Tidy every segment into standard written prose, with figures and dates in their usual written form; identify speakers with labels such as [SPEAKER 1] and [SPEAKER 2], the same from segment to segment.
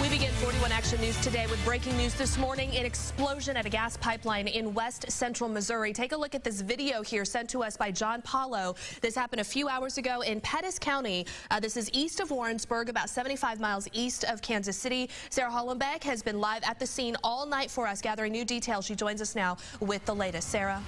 [SPEAKER 1] We begin 41 Action News today with breaking news this morning. An explosion at a gas pipeline in west central Missouri. Take a look at this video here sent to us by John Paulo. This happened a few hours ago in Pettis County. This is east of Warrensburg, about 75 miles east of Kansas City. Sarah Hollenbeck has been live at the scene all night for us, gathering new details. She joins us now with the latest. Sarah.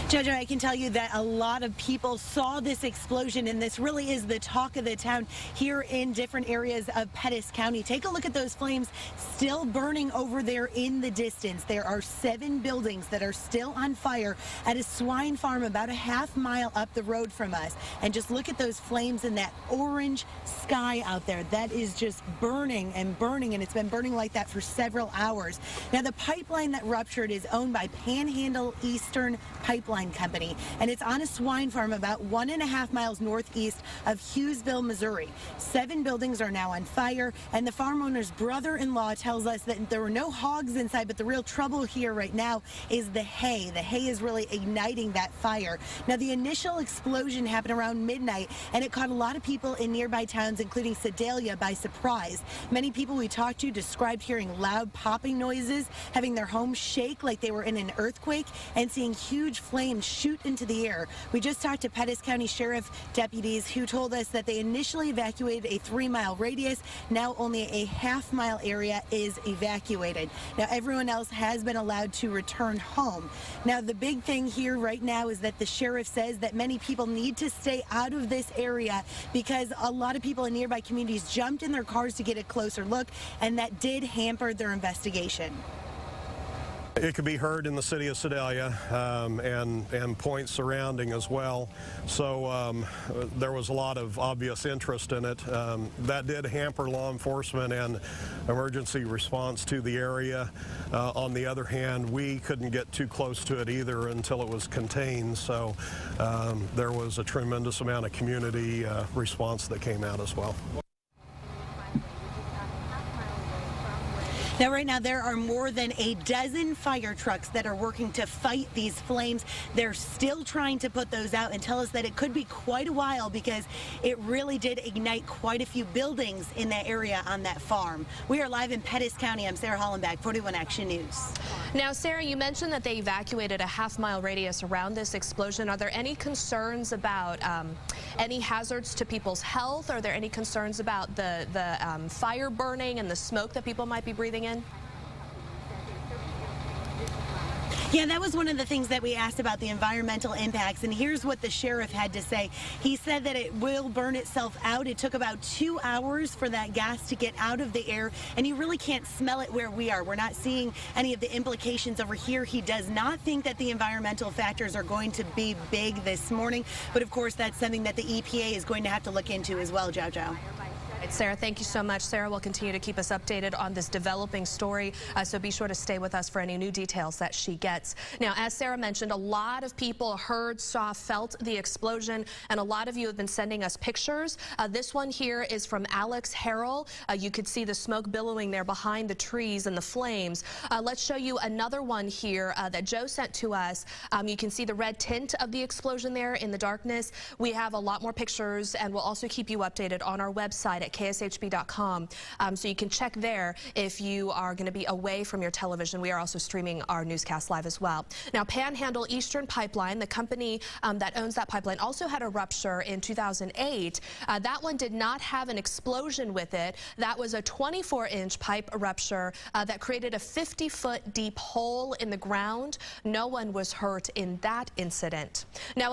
[SPEAKER 2] Jojo, I can tell you that a lot of people saw this explosion, and this really is the talk of the town here in different areas of Pettis County. Take a look at those flames still burning over there in the distance. There are 7 buildings that are still on fire at a swine farm about a half-mile up the road from us. And just look at those flames and that orange sky out there. That is just burning and burning, and it's been burning like that for several hours. Now, the pipeline that ruptured is owned by Panhandle Eastern Pipeline Company, and it's on a swine farm about 1.5 miles northeast of Hughesville, Missouri. 7 buildings are now on fire, and the farm owner's brother-in-law tells us that there were no hogs inside, but the real trouble here right now is the hay. The hay is really igniting that fire. Now, the initial explosion happened around midnight, and it caught a lot of people in nearby towns, including Sedalia, by surprise. Many people we talked to described hearing loud popping noises, having their homes shake like they were in an earthquake, and seeing huge flames shoot into the air. We just talked to Pettis County Sheriff deputies who told us that they initially evacuated a 3-mile radius. Now only a half-mile area is evacuated. Now everyone else has been allowed to return home. Now the big thing here right now is that the sheriff says that many people need to stay out of this area because a lot of people in nearby communities jumped in their cars to get a closer look, and that did hamper their investigation.
[SPEAKER 3] It could be heard in the city of Sedalia and points surrounding as well. So there was a lot of obvious interest in it. That did hamper law enforcement and emergency response to the area. On the other hand, we couldn't get too close to it either until it was contained. So there was a tremendous amount of community response that came out as well.
[SPEAKER 2] Now, right now, there are more than a dozen fire trucks that are working to fight these flames. They're still trying to put those out and tell us that it could be quite a while because it really did ignite quite a few buildings in that area on that farm. We are live in Pettis County. I'm Sarah Hollenbeck, 41 Action News.
[SPEAKER 1] Now, Sarah, you mentioned that they evacuated a half-mile radius around this explosion. Are there any concerns about any hazards to people's health? Are there any concerns about the fire burning and the smoke that people might be breathing in?
[SPEAKER 2] Yeah, that was one of the things that we asked about the environmental impacts, and here's what the sheriff had to say. He said that it will burn itself out. It took about 2 hours for that gas to get out of the air, and you really can't smell it where we are. We're not seeing any of the implications over here. He does not think that the environmental factors are going to be big this morning, but of course that's something that the EPA is going to have to look into as well, Jojo.
[SPEAKER 1] Sarah, thank you so much. Sarah will continue to keep us updated on this developing story, so be sure to stay with us for any new details that she gets. Now, as Sarah mentioned, a lot of people heard, saw, felt the explosion, and a lot of you have been sending us pictures. This one here is from Alex Harrell. You could see the smoke billowing there behind the trees and the flames. Let's show you another one here that Joe sent to us. You can see the red tint of the explosion there in the darkness. We have a lot more pictures, and we'll also keep you updated on our website at KSHB.com, so you can check there if you are going to be away from your television. We are also streaming our newscast live as well. Now, Panhandle Eastern Pipeline, the company that owns that pipeline, also had a rupture in 2008. That one did not have an explosion with it. That was a 24-inch pipe rupture that created a 50-foot deep hole in the ground. No one was hurt in that incident. Now,